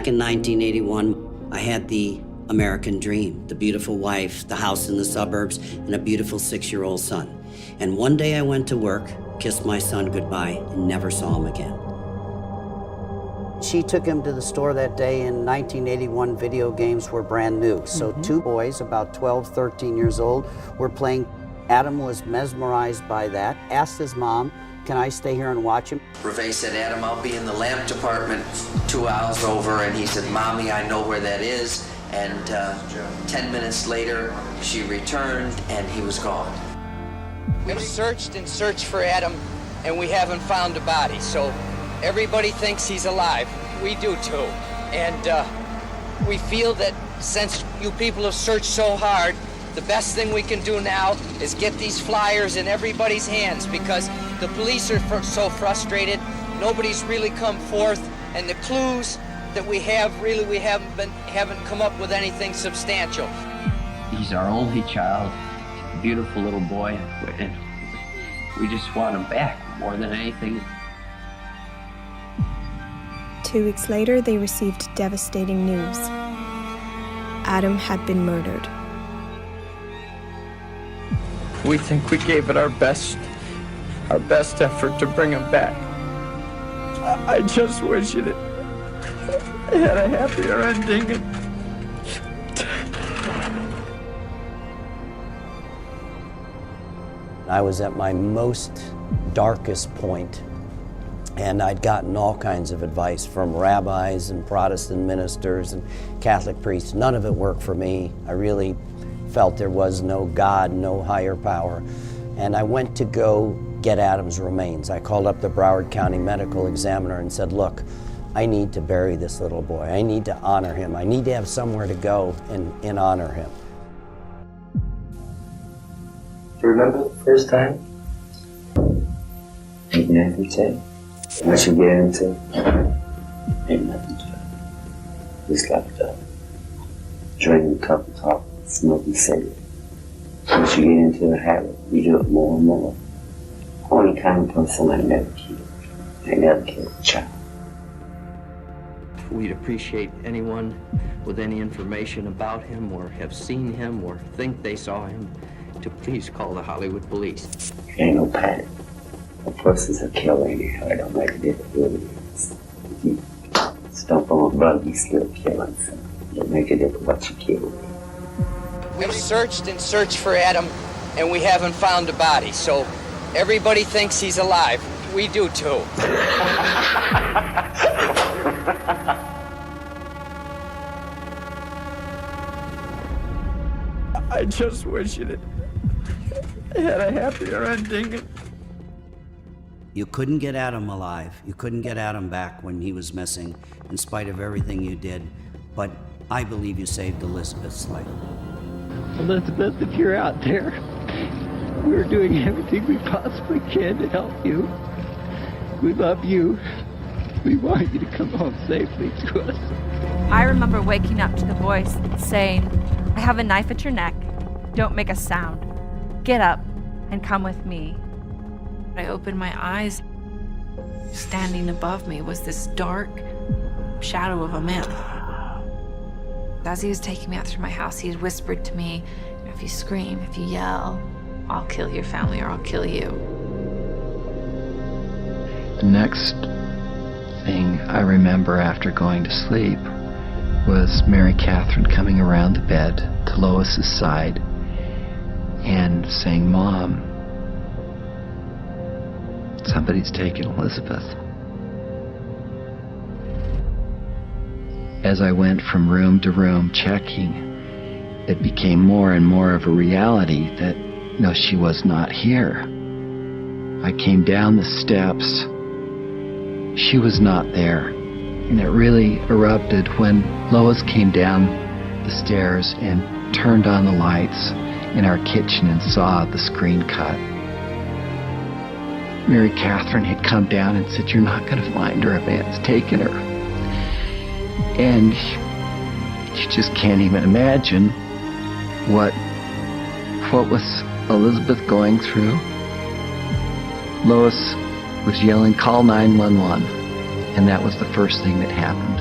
Back in 1981, I had the American dream, the beautiful wife, the house in the suburbs, and a beautiful 6-year-old son. And one day I went to work, kissed my son goodbye, and never saw him again. She took him to the store that day. In 1981, video games were brand new. So 2 boys, about 12, 13 years old, were playing. Adam was mesmerized by that, asked his mom, "Can I stay here and watch him?" Reve said, "Adam, I'll be in the lamp department 2 hours over." And he said, "Mommy, I know where that is." And 10 minutes later, she returned and he was gone. We've searched and searched for Adam, and we haven't found a body. So everybody thinks he's alive. We do too. And we feel that since you people have searched so hard, the best thing we can do now is get these flyers in everybody's hands, because the police are so frustrated. Nobody's really come forth, and the clues that we have, really, we haven't come up with anything substantial. He's our only child, beautiful little boy, and we just want him back more than anything. 2 weeks later, they received devastating news. Adam had been murdered. We think we gave it our best effort to bring him back. I just wish it had a happier ending. I was at my most darkest point, and I'd gotten all kinds of advice from rabbis and Protestant ministers and Catholic priests. None of it worked for me. I really felt there was no God, no higher power. And I went to go get Adam's remains. I called up the Broward County Medical Examiner and said, "Look, I need to bury this little boy. I need to honor him. I need to have somewhere to go and honor him." Do you remember the first time? Ain't nothing to it. What you get into? Ain't nothing to it. Just like drinking a cup of coffee, smoking cigarettes. Once you get into a habit, you do it more and more. Only kind of person I never killed. I never killed a child. We'd appreciate anyone with any information about him or have seen him or think they saw him to please call the Hollywood police. Ain't no panic. A person's a killer anyhow. It don't make a difference who it is. If you stump on a bug, you still killing. So it don't make a difference what you kill. We've searched and searched for Adam, and we haven't found a body. So everybody thinks he's alive. We do too. I just wish it had a happier ending. You couldn't get Adam alive. You couldn't get Adam back when he was missing, in spite of everything you did. But I believe you saved Elizabeth's life. Elizabeth, if you're out there, we're doing everything we possibly can to help you. We love you. We want you to come home safely to us. I remember waking up to the voice saying, "I have a knife at your neck. Don't make a sound. Get up and come with me." I opened my eyes. Standing above me was this dark shadow of a man. As he was taking me out through my house, he had whispered to me, "If you scream, if you yell, I'll kill your family or I'll kill you." The next thing I remember after going to sleep was Mary Catherine coming around the bed to Lois's side and saying, "Mom, somebody's taken Elizabeth." As I went from room to room checking, it became more and more of a reality that, no, she was not here. I came down the steps. She was not there. And it really erupted when Lois came down the stairs and turned on the lights in our kitchen and saw the screen cut. Mary Catherine had come down and said, "You're not going to find her. A man's taken her." And you just can't even imagine what was Elizabeth going through. Lois was yelling, "Call 911," and that was the first thing that happened.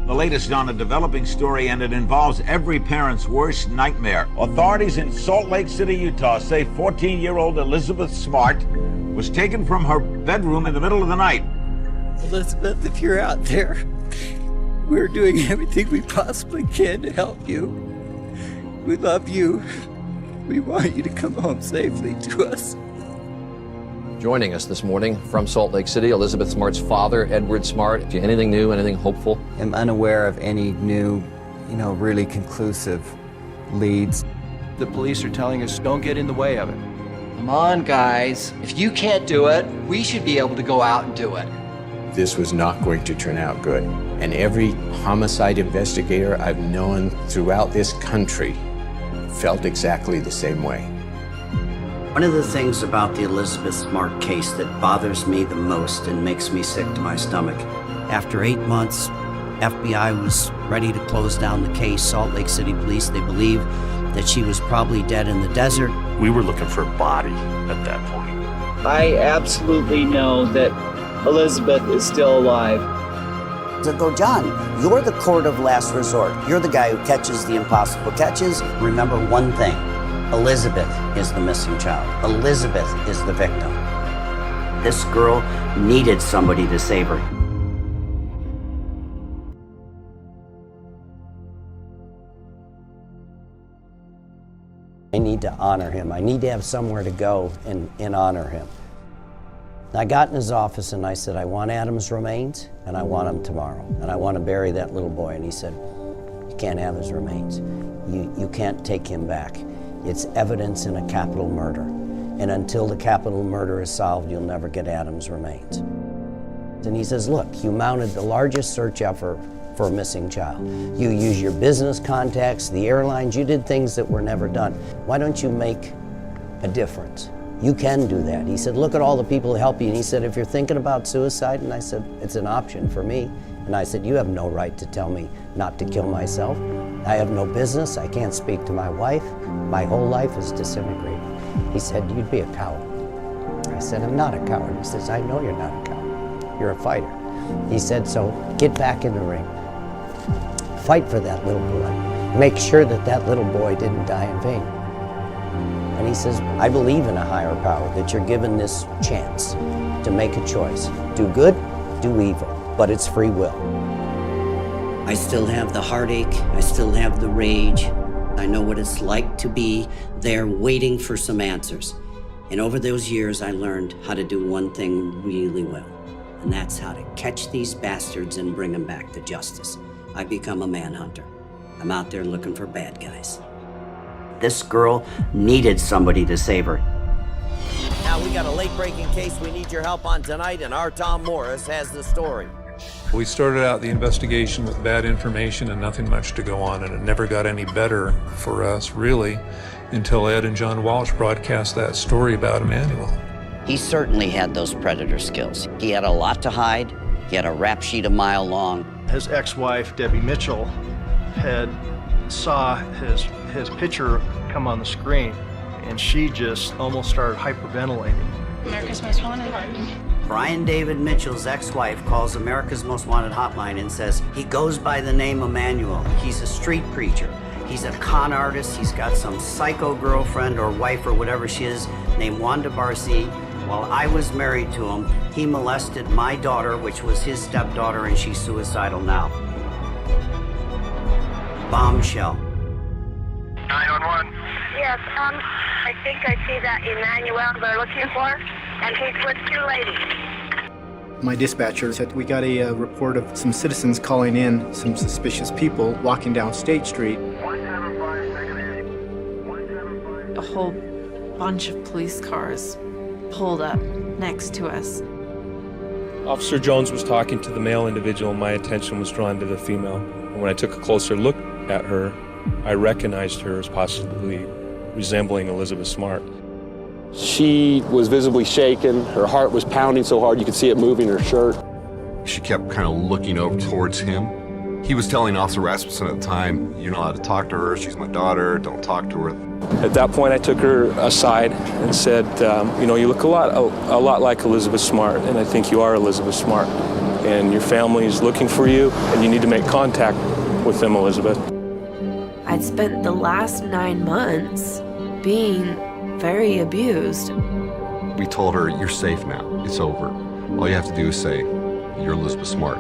The latest on a developing story, and it involves every parent's worst nightmare. Authorities in Salt Lake City, Utah say 14-year-old Elizabeth Smart was taken from her bedroom in the middle of the night. Elizabeth, if you're out there, we're doing everything we possibly can to help you. We love you. We want you to come home safely to us. Joining us this morning from Salt Lake City, Elizabeth Smart's father, Edward Smart. Anything new, anything hopeful? I'm unaware of any new, really conclusive leads. The police are telling us don't get in the way of it. Come on, guys. If you can't do it, we should be able to go out and do it. This was not going to turn out good. And every homicide investigator I've known throughout this country felt exactly the same way. One of the things about the Elizabeth Smart case that bothers me the most and makes me sick to my stomach, after 8 months, FBI was ready to close down the case. Salt Lake City Police, they believe that she was probably dead in the desert. We were looking for a body at that point. I absolutely know that Elizabeth is still alive. So go, John, you're the court of last resort. You're the guy who catches the impossible catches. Remember one thing. Elizabeth is the missing child. Elizabeth is the victim. This girl needed somebody to save her. I need to honor him. I need to have somewhere to go and honor him. I got in his office and I said, I want Adam's remains and I want them tomorrow. And I want to bury that little boy. And he said, you can't have his remains. You can't take him back. It's evidence in a capital murder. And until the capital murder is solved, you'll never get Adam's remains. And he says, look, you mounted the largest search effort for a missing child. You used your business contacts, the airlines, you did things that were never done. Why don't you make a difference? You can do that. He said, look at all the people who help you. And he said, if you're thinking about suicide, and I said, it's an option for me. And I said, you have no right to tell me not to kill myself. I have no business. I can't speak to my wife. My whole life is disintegrated. He said, you'd be a coward. I said, I'm not a coward. He says, I know you're not a coward. You're a fighter. He said, so get back in the ring. Fight for that little boy. Make sure that that little boy didn't die in vain. And he says, I believe in a higher power, that you're given this chance to make a choice. Do good, do evil, but it's free will. I still have the heartache, I still have the rage. I know what it's like to be there waiting for some answers. And over those years, I learned how to do one thing really well, and that's how to catch these bastards and bring them back to justice. I become a manhunter. I'm out there looking for bad guys. This girl needed somebody to save her. Now we got a late-breaking case we need your help on tonight, and our Tom Morris has the story. We started out the investigation with bad information and nothing much to go on, and it never got any better for us, really, until Ed and John Walsh broadcast that story about Emmanuel. He certainly had those predator skills. He had a lot to hide. He had a rap sheet a mile long. His ex-wife, Debbie Mitchell, saw his picture come on the screen, and she just almost started hyperventilating. America's Most Wanted. Brian David Mitchell's ex-wife calls America's Most Wanted hotline and says he goes by the name Emmanuel. He's a street preacher. He's a con artist. He's got some psycho girlfriend or wife or whatever she is named Wanda Barcy. While I was married to him, he molested my daughter, which was his stepdaughter, and she's suicidal now. Bombshell. 911. Yes, I think I see that Emmanuel they're looking for, and he's with two ladies. My dispatcher said we got a report of some citizens calling in some suspicious people walking down State Street. A whole bunch of police cars pulled up next to us. Officer Jones was talking to the male individual, and my attention was drawn to the female. And when I took a closer look at her, I recognized her as possibly resembling Elizabeth Smart. She was visibly shaken. Her heart was pounding so hard you could see it moving her shirt. She kept kind of looking over towards him. He was telling Officer Rasmussen at the time, you're not allowed to talk to her, she's my daughter, don't talk to her. At that point, I took her aside and said, you look a lot like Elizabeth Smart, and I think you are Elizabeth Smart. and your family's looking for you, and you need to make contact with them, Elizabeth. I'd spent the last 9 months being very abused. We told her, you're safe now. It's over. All you have to do is say, you're Elizabeth Smart.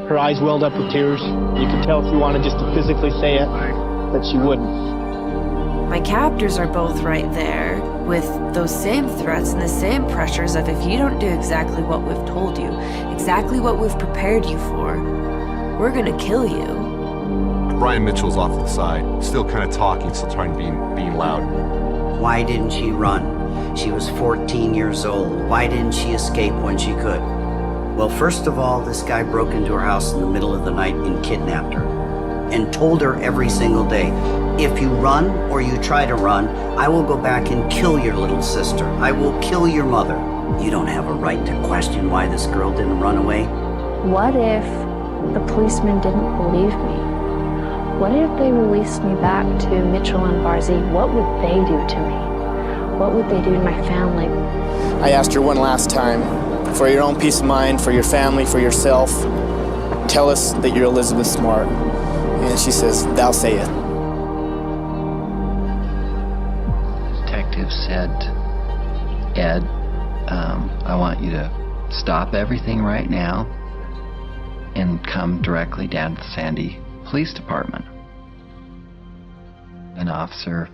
Her eyes welled up with tears. You could tell if you wanted just to physically say it, that she wouldn't. My captors are both right there with those same threats and the same pressures of if you don't do exactly what we've told you, exactly what we've prepared you for, we're gonna kill you. Brian Mitchell's off to the side, still kind of talking, still trying to being loud. Why didn't she run? She was 14 years old. Why didn't she escape when she could? Well, first of all, this guy broke into her house in the middle of the night and kidnapped her and told her every single day, if you run or you try to run, I will go back and kill your little sister. I will kill your mother. You don't have a right to question why this girl didn't run away. What if the policemen didn't believe me? What if they released me back to Mitchell and Barzee? What would they do to me? What would they do to my family? I asked her one last time, for your own peace of mind, for your family, for yourself, tell us that you're Elizabeth Smart. And she says, thou say it. Detective said, Ed, I want you to stop everything right now and come directly down to the Sandy Police Department. An officer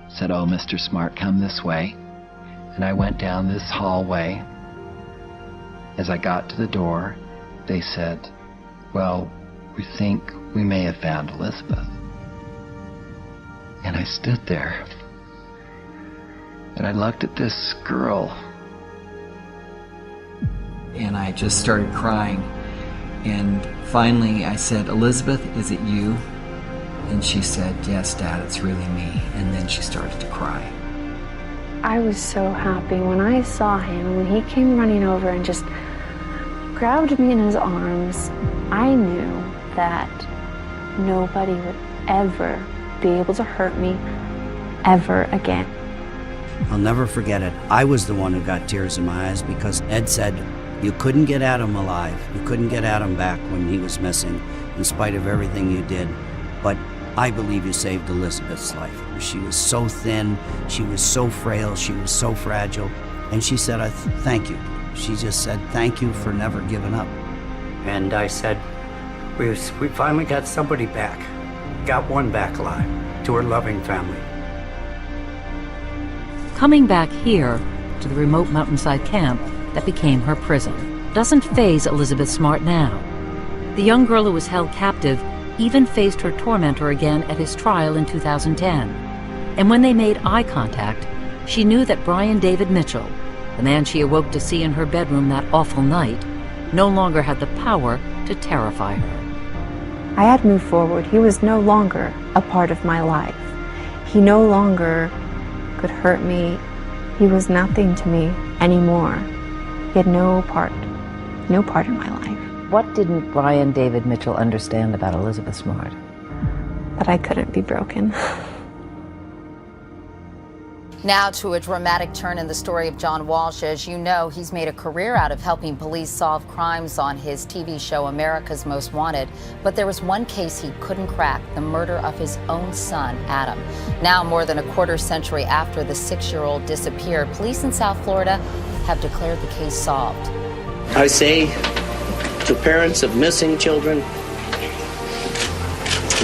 said, oh, Mr. Smart, come this way. And I went down this hallway. As I got to the door, they said, well, we think we may have found Elizabeth. And I stood there, and I looked at this girl, and I just started crying. And finally I said, Elizabeth, is it you? And she said, yes, Dad, it's really me. And then she started to cry. I was so happy when I saw him, when he came running over and just grabbed me in his arms. I knew that nobody would ever be able to hurt me ever again. I'll never forget it. I was the one who got tears in my eyes because Ed said, you couldn't get Adam alive. You couldn't get Adam back when he was missing, in spite of everything you did. But I believe you saved Elizabeth's life. She was so thin, she was so frail, she was so fragile. And she said, thank you. She just said, thank you for never giving up. And I said, we finally got somebody back. Got one back alive, to her loving family. Coming back here to the remote mountainside camp that became her prison doesn't faze Elizabeth Smart now. The young girl who was held captive even faced her tormentor again at his trial in 2010. And when they made eye contact, she knew that Brian David Mitchell, the man she awoke to see in her bedroom that awful night, no longer had the power to terrify her. I had moved forward. He was no longer a part of my life. He no longer could hurt me. He was nothing to me anymore. He had no part in my life. What didn't Brian David Mitchell understand about Elizabeth Smart? That I couldn't be broken. Now to a dramatic turn in the story of John Walsh. As you know, he's made a career out of helping police solve crimes on his TV show America's Most Wanted. But there was one case he couldn't crack, the murder of his own son, Adam. Now, more than a quarter century after the 6-year-old disappeared, police in South Florida have declared the case solved. I say to parents of missing children,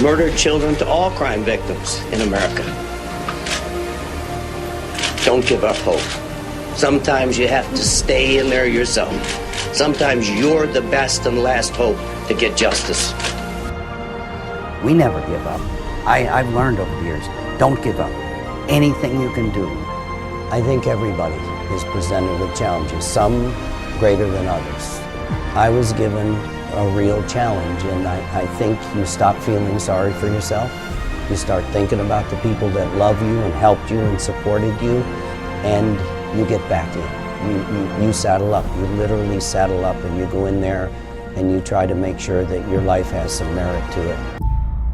murdered children, to all crime victims in America, don't give up hope. Sometimes you have to stay in there yourself. Sometimes you're the best and last hope to get justice. We never give up. I've learned over the years, don't give up. Anything you can do. I think everybody is presented with challenges, some greater than others. I was given a real challenge, and I think you stop feeling sorry for yourself. You start thinking about the people that love you and helped you and supported you, and you get back in. You saddle up. You literally saddle up, and you go in there and you try to make sure that your life has some merit to it.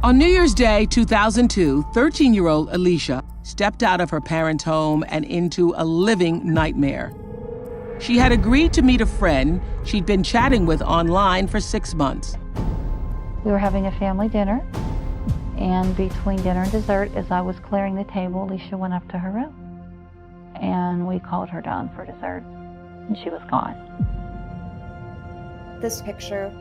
On New Year's Day 2002, 13-year-old Alicia stepped out of her parents' home and into a living nightmare. She had agreed to meet a friend she'd been chatting with online for 6 months. We were having a family dinner, and between dinner and dessert, as I was clearing the table, Alicia went up to her room. And we called her down for dessert, and she was gone. This picture